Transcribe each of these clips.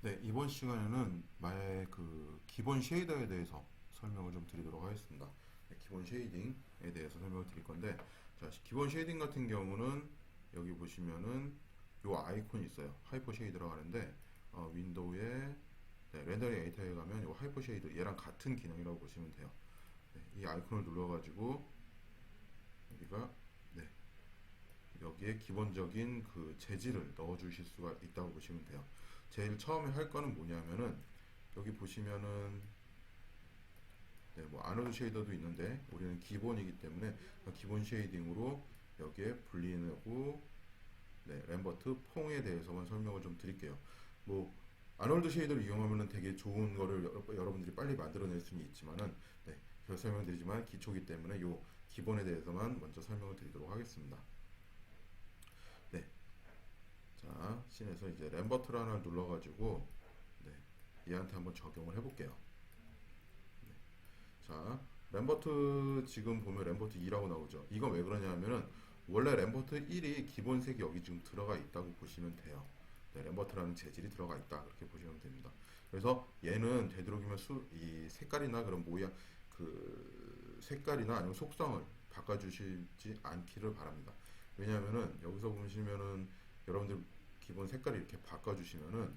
네, 이번 시간에는 마야의 그 기본 쉐이더에 대해서 설명을 좀 드리도록 하겠습니다. 네, 기본 쉐이딩에 대해서 설명을 드릴 건데, 자, 기본 쉐이딩 같은 경우는 여기 보시면은 요 아이콘이 있어요. 하이퍼 쉐이드라고 하는데, 윈도우에 네, 렌더링 에디터에 가면 요 하이퍼 쉐이드 얘랑 같은 기능이라고 보시면 돼요. 네, 이 아이콘을 눌러가지고 여기가 네, 여기에 기본적인 그 재질을 넣어 주실 수가 있다고 보시면 돼요. 제일 처음에 할 거는 뭐냐면은 여기 보시면은 네, 뭐 아노드 쉐이더도 있는데 우리는 기본이기 때문에 기본 쉐이딩으로 여기에 불리하고 네, 램버트 퐁에 대해서만 설명을 좀 드릴게요. 뭐 아놀드 쉐이더를 이용하면 되게 좋은 거를 여러분들이 빨리 만들어낼 수는 있지만은 네, 제가 설명드리지만 기초기 때문에 요 기본에 대해서만 먼저 설명을 드리도록 하겠습니다. 네, 자, 씬에서 이제 램버트를 하나 눌러가지고 네, 얘한테 한번 적용을 해볼게요. 자, 램버트 지금 보면 램버트 2라고 나오죠. 이건 왜 그러냐면은 원래 램버트 1이 기본색이 여기 지금 들어가 있다고 보시면 돼요. 네, 램버트라는 재질이 들어가 있다 그렇게 보시면 됩니다. 그래서 얘는 되도록이면 이 색깔이나 그런 모양 그 색깔이나 아니면 속성을 바꿔주시지 않기를 바랍니다. 왜냐하면은 여기서 보시면은 여러분들 기본 색깔을 이렇게 바꿔주시면은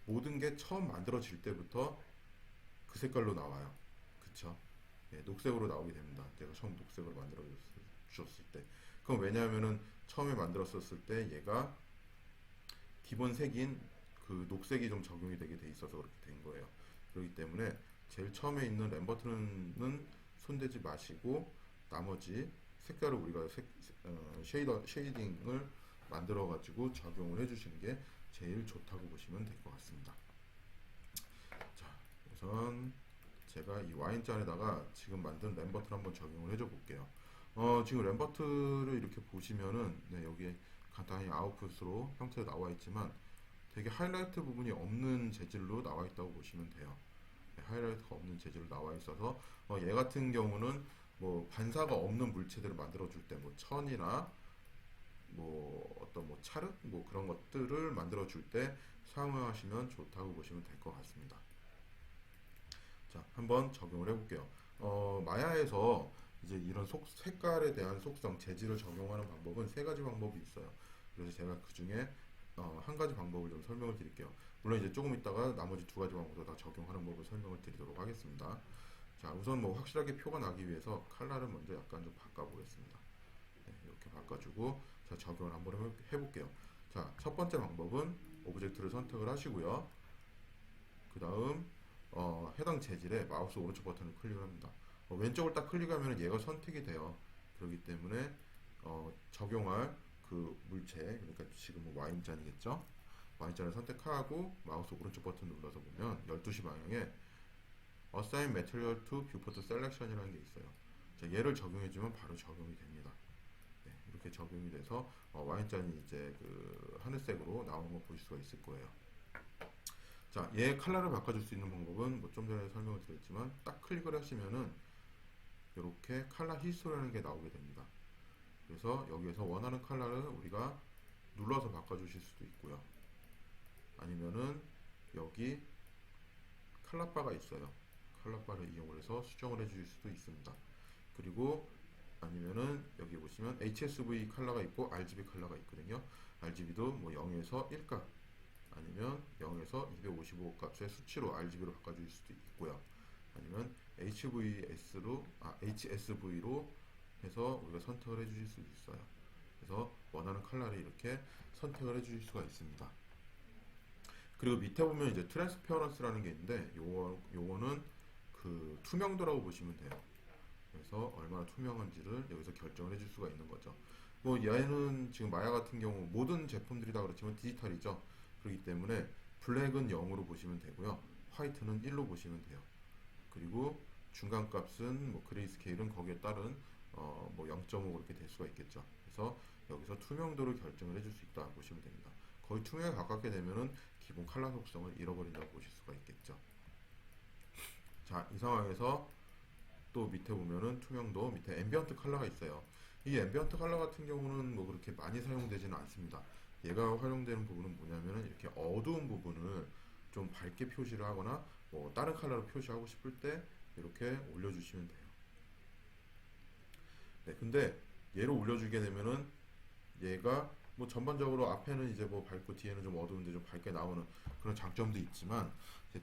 모든 게 처음 만들어질 때부터 그 색깔로 나와요. 그쵸? 예, 녹색으로 나오게 됩니다. 제가 처음 녹색으로 만들어 주셨을 때. 그럼 왜냐하면은 처음에 만들었었을 때 얘가 기본 색인 그 녹색이 좀 적용이 되게 돼 있어서 그렇게 된 거예요. 그렇기 때문에 제일 처음에 있는 램버트는 손대지 마시고 나머지 색깔을 우리가 쉐이딩을 만들어 가지고 적용을 해주시는 게 제일 좋다고 보시면 될 것 같습니다. 자, 우선 제가 이 와인잔에다가 지금 만든 램버트를 한번 적용을 해줘 볼게요. 지금 램버트를 이렇게 보시면은 네, 여기에 간단히 아웃풋으로 형태가 나와 있지만 되게 하이라이트 부분이 없는 재질로 나와 있다고 보시면 돼요. 네, 하이라이트가 없는 재질로 나와 있어서 얘 같은 경우는 뭐 반사가 없는 물체들을 만들어 줄 때 뭐 천이나 뭐 어떤 뭐 찰흙 뭐 그런 것들을 만들어 줄 때 사용하시면 좋다고 보시면 될 것 같습니다. 자, 한번 적용을 해볼게요. 마야에서 이제 이런 색깔에 대한 속성, 재질을 적용하는 방법은 세 가지 방법이 있어요. 그래서 제가 그 중에 한 가지 방법을 좀 설명을 드릴게요. 물론 이제 조금 있다가 나머지 두 가지 방법도 다 적용하는 법을 설명을 드리도록 하겠습니다. 자, 우선 뭐 확실하게 표가 나기 위해서 컬러를 먼저 약간 좀 바꿔보겠습니다. 네, 이렇게 바꿔주고 자, 적용을 한번 해볼게요. 자, 첫 번째 방법은 오브젝트를 선택을 하시고요. 그 다음 해당 재질에 마우스 오른쪽 버튼을 클릭을 합니다. 왼쪽을 딱 클릭하면 얘가 선택이 돼요. 그렇기 때문에 적용할 그 물체, 그러니까 지금 뭐 와인잔이겠죠? 와인잔을 선택하고 마우스 오른쪽 버튼 눌러서 보면 12시 방향에 Assign Material to Viewport Selection이라는 게 있어요. 자, 얘를 적용해주면 바로 적용이 됩니다. 네, 이렇게 적용이 돼서 와인잔이 이제 그 하늘색으로 나오는 거 보실 수가 있을 거예요. 자, 얘 컬러를 바꿔줄 수 있는 방법은 뭐 좀 전에 설명을 드렸지만 딱 클릭을 하시면은 이렇게 컬러 히스토리라는 게 나오게 됩니다. 그래서 여기에서 원하는 컬러를 우리가 눌러서 바꿔주실 수도 있고요. 아니면은 여기 컬러바가 있어요. 컬러바를 이용을 해서 수정을 해주실 수도 있습니다. 그리고 아니면은 여기 보시면 HSV 컬러가 있고 RGB 컬러가 있거든요. RGB도 뭐 0에서 1값 아니면 0에서 255 값의 수치로 RGB로 바꿔줄 수도 있고요. 아니면 HSV로 해서 우리가 선택을 해주실 수 있어요. 그래서 원하는 컬러를 이렇게 선택을 해주실 수가 있습니다. 그리고 밑에 보면 이제 트랜스페어런스라는 게 있는데 요거는 그 투명도라고 보시면 돼요. 그래서 얼마나 투명한지를 여기서 결정을 해줄 수가 있는 거죠. 뭐 얘는 지금 마야 같은 경우 모든 제품들이 다 그렇지만 디지털이죠. 그렇기 때문에 블랙은 0으로 보시면 되고요. 화이트는 1로 보시면 돼요. 그리고 중간값은 뭐 그레이스케일은 거기에 따른 뭐 0.5 그렇게 될 수가 있겠죠. 그래서 여기서 투명도를 결정을 해줄 수 있다 보시면 됩니다. 거의 투명에 가깝게 되면은 기본 컬러 속성을 잃어버린다고 보실 수가 있겠죠. 자, 이 상황에서 또 밑에 보면은 투명도 밑에 앰비언트 컬러가 있어요. 이 앰비언트 컬러 같은 경우는 뭐 그렇게 많이 사용되지는 않습니다. 얘가 활용되는 부분은 뭐냐면은 이렇게 어두운 부분을 좀 밝게 표시를 하거나 뭐 다른 컬러로 표시하고 싶을 때 이렇게 올려주시면 돼요. 네, 근데 얘를 올려주게 되면은 얘가 뭐 전반적으로 앞에는 이제 뭐 밝고 뒤에는 좀 어두운데 좀 밝게 나오는 그런 장점도 있지만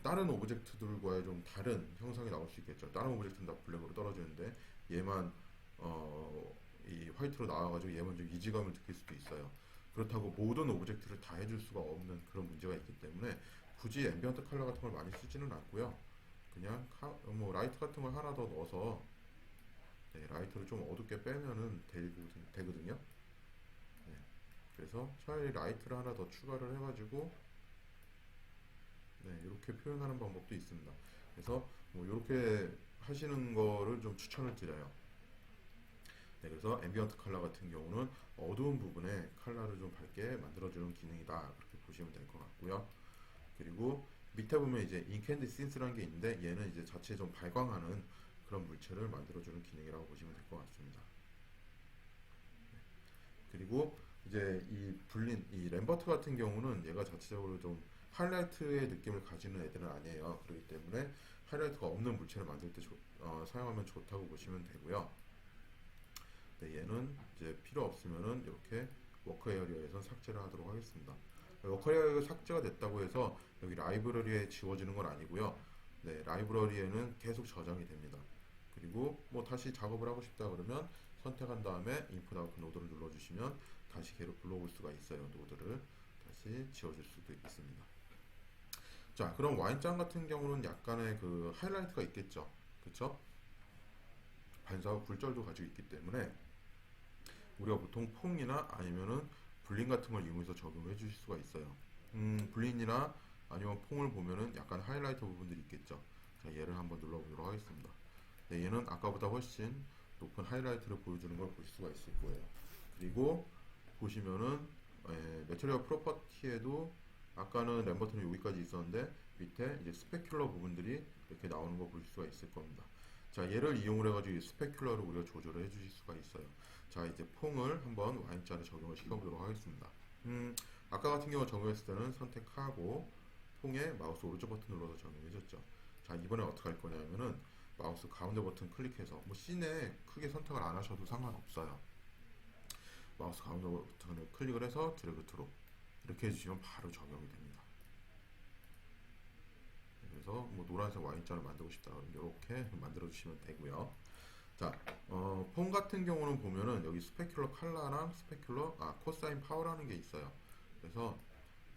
다른 오브젝트들과의 좀 다른 형상이 나올 수 있겠죠. 다른 오브젝트는 다 블랙으로 떨어지는데 얘만 이 화이트로 나와가지고 얘만 좀 이질감을 느낄 수도 있어요. 그렇다고 모든 오브젝트를 다 해줄 수가 없는 그런 문제가 있기 때문에 굳이 앰비언트 컬러 같은 걸 많이 쓰지는 않고요. 그냥 뭐 라이트 같은 걸 하나 더 넣어서 네, 라이트를 좀 어둡게 빼면은 되거든요. 네, 그래서 차라리 라이트를 하나 더 추가를 해가지고 네, 이렇게 표현하는 방법도 있습니다. 그래서 뭐 이렇게 하시는 거를 좀 추천을 드려요. 네, 그래서 앰비언트 컬러 같은 경우는 어두운 부분에 컬러를 좀 밝게 만들어주는 기능이다. 그렇게 보시면 될 것 같고요. 그리고 밑에 보면 이제 인캔디센스라는 게 있는데 얘는 이제 자체 좀 발광하는 그런 물체를 만들어주는 기능이라고 보시면 될 것 같습니다. 그리고 이제 이 램버트 같은 경우는 얘가 자체적으로 좀 하이라이트의 느낌을 가지는 애들은 아니에요. 그렇기 때문에 하이라이트가 없는 물체를 만들 때 사용하면 좋다고 보시면 되고요. 네, 얘는 이제 필요 없으면은 이렇게 워커 에어리어에서 삭제를 하도록 하겠습니다. 워커 에어리어가 삭제가 됐다고 해서 여기 라이브러리에 지워지는 건 아니고요. 네, 라이브러리에는 계속 저장이 됩니다. 그리고 뭐 다시 작업을 하고 싶다 그러면 선택한 다음에 인풋 아웃풋 노드를 눌러주시면 다시 걔로 불러올 수가 있어요. 노드를 다시 지워줄 수도 있습니다. 자, 그럼 와인잔 같은 경우는 약간의 그 하이라이트가 있겠죠. 그쵸? 반사와 굴절도 가지고 있기 때문에 우리가 보통 퐁이나 아니면은 블린 같은 걸 이용해서 적용을 해주실 수가 있어요. 블린이나 아니면 퐁을 보면은 약간 하이라이트 부분들이 있겠죠. 자, 얘를 한번 눌러보도록 하겠습니다. 네, 얘는 아까보다 훨씬 높은 하이라이트를 보여주는 걸 보실 수가 있을 거예요. 그리고 보시면은 매트리얼 프로퍼티에도 아까는 램버트는 여기까지 있었는데 밑에 이제 스페큘러 부분들이 이렇게 나오는 거 보실 수가 있을 겁니다. 자, 얘를 이용을 해가지고 스페큘러를 우리가 조절을 해주실 수가 있어요. 자, 이제 퐁을 한번 Y자에 적용을 시켜보도록 하겠습니다. 아까 같은 경우 적용했을 때는 선택하고 퐁에 마우스 오른쪽 버튼 눌러서 적용해줬죠. 자, 이번에 어떻게 할 거냐면은 마우스 가운데 버튼 클릭해서 뭐 씬에 크게 선택을 안 하셔도 상관없어요. 마우스 가운데 버튼을 클릭을 해서 드래그 트로 이렇게 해주시면 바로 적용이 됩니다. 그래서 뭐 노란색 Y자를 만들고 싶다 그러면 이렇게 만들어 주시면 되고요. 자, 폼 같은 경우는 보면은 여기 스페큘러 칼라랑 코사인 파워라는 게 있어요. 그래서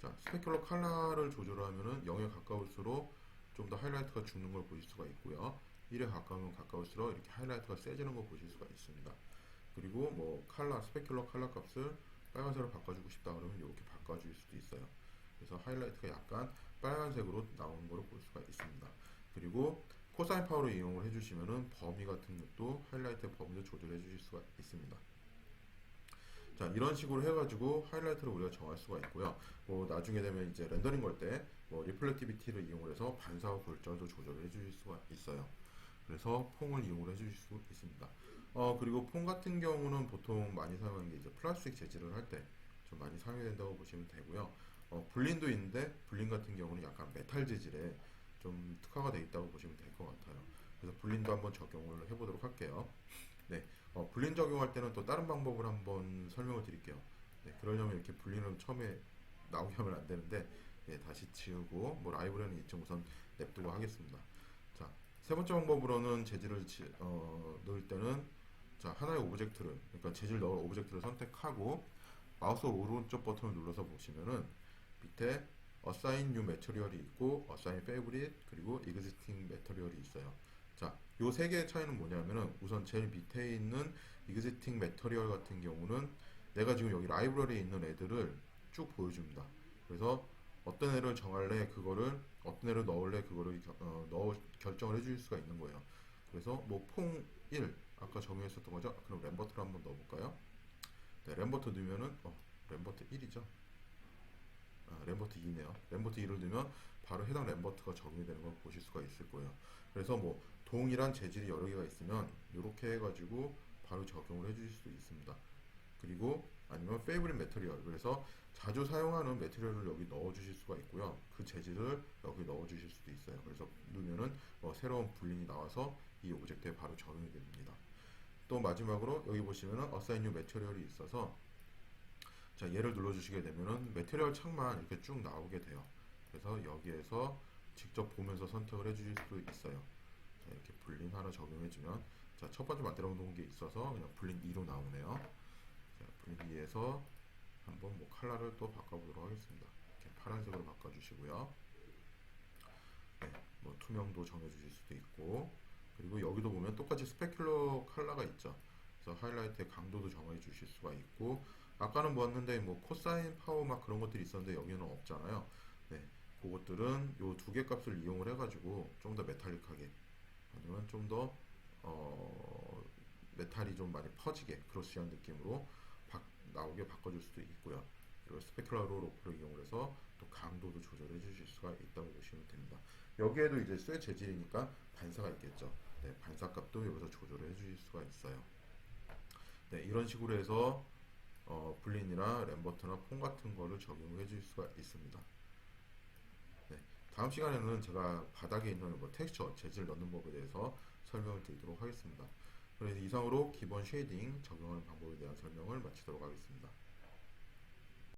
자, 스페큘러 칼라를 조절하면은 0에 가까울수록 좀 더 하이라이트가 죽는 걸 보실 수가 있고요. 1에 가까우면 가까울수록 이렇게 하이라이트가 세지는 걸 보실 수가 있습니다. 그리고 뭐 스페큘러 칼라 값을 빨간색으로 바꿔주고 싶다 그러면 이렇게 바꿔줄 수도 있어요. 그래서 하이라이트가 약간 빨간색으로 나오는 걸 볼 수가 있습니다. 그리고 코사인 파워를 이용을 해주시면은 범위 같은 것도 하이라이트의 범위도 조절해 주실 수가 있습니다. 자, 이런 식으로 해가지고 하이라이트를 우리가 정할 수가 있고요. 뭐 나중에 되면 이제 렌더링 걸 때 뭐 리플렉티비티를 이용해서 반사와 굴절도 조절을 해주실 수가 있어요. 그래서 퐁을 이용을 해주실 수 있습니다. 그리고 퐁 같은 경우는 보통 많이 사용하는 게 이제 플라스틱 재질을 할 때 좀 많이 사용이 된다고 보시면 되고요. 블린도 있는데 블린 같은 경우는 약간 메탈 재질에 좀 특화가 되어 있다고 보시면 될 것 같아요. 그래서 블린도 한번 적용을 해보도록 할게요. 네, 블린 적용할 때는 또 다른 방법을 한번 설명을 드릴게요. 네, 그러려면 이렇게 블린을 처음에 나오게 하면 안 되는데 네, 다시 지우고 뭐 라이브러리는 이쯤 우선 냅두고 하겠습니다. 자, 세 번째 방법으로는 재질을 넣을 때는 자, 하나의 오브젝트를 그러니까 재질 넣을 오브젝트를 선택하고 마우스 오른쪽 버튼을 눌러서 보시면은 밑에 Assign New Material이 있고 Assign Favorite 그리고 Existing Material이 있어요. 자, 요 세 개의 차이는 뭐냐면은 우선 제일 밑에 있는 Existing Material 같은 경우는 내가 지금 여기 라이브러리에 있는 애들을 쭉 보여줍니다. 그래서 어떤 애를 정할래 그거를 어떤 애를 넣을래 그거를 결정을 해줄 수가 있는 거예요. 그래서 뭐 퐁 1 아까 정의했었던 거죠. 그럼 램버트를 한번 넣어볼까요? 네, 램버트 넣으면은 램버트 1이죠. 램버트 2네요. 램버트 2를 넣으면 바로 해당 램버트가 적용이 되는 걸 보실 수가 있을 거예요. 그래서 뭐 동일한 재질이 여러 개가 있으면 이렇게 해가지고 바로 적용을 해주실 수도 있습니다. 그리고 아니면 favorite material, 그래서 자주 사용하는 매트리얼을 여기 넣어 주실 수가 있고요. 그 재질을 여기 넣어 주실 수도 있어요. 그래서 누르면은 새로운 불린이 나와서 이 오브젝트에 바로 적용이 됩니다. 또 마지막으로 여기 보시면은 assign new material이 있어서, 자, 얘를 눌러주시게 되면은 매트리얼 창만 이렇게 쭉 나오게 돼요. 그래서 여기에서 직접 보면서 선택을 해주실 수 있어요. 자, 이렇게 불린 하나 적용해주면, 자, 첫 번째 만들어 놓은 게 있어서 그냥 불린 2로 나오네요. 자, 불린 2에서 한번 컬러를 또 바꿔보도록 하겠습니다. 이렇게 파란색으로 바꿔주시고요. 네, 투명도 정해주실 수도 있고, 그리고 여기도 보면 똑같이 스페큘러 컬러가 있죠. 그래서 하이라이트의 강도도 정해주실 수가 있고, 아까는 보았는데 코사인 파워 막 그런 것들이 있었는데 여기는 없잖아요. 네, 그것들은 요 두 개 값을 이용을 해가지고 좀 더 메탈릭하게, 아니면 좀 더 메탈이 좀 많이 퍼지게 그로시한 느낌으로 나오게 바꿔줄 수도 있고요. 그리고 스페큘러 로프를 이용해서 또 강도도 조절해 주실 수가 있다고 보시면 됩니다. 여기에도 이제 쇠 재질이니까 반사가 있겠죠. 네, 반사 값도 여기서 조절을 해 주실 수가 있어요. 네, 이런 식으로 해서 블린이나 램버트나 폼 같은 거를 적용해 줄 수가 있습니다. 네, 다음 시간에는 제가 바닥에 있는 텍스처 재질 넣는 법에 대해서 설명을 드리도록 하겠습니다. 그래서 이상으로 기본 쉐이딩 적용하는 방법에 대한 설명을 마치도록 하겠습니다.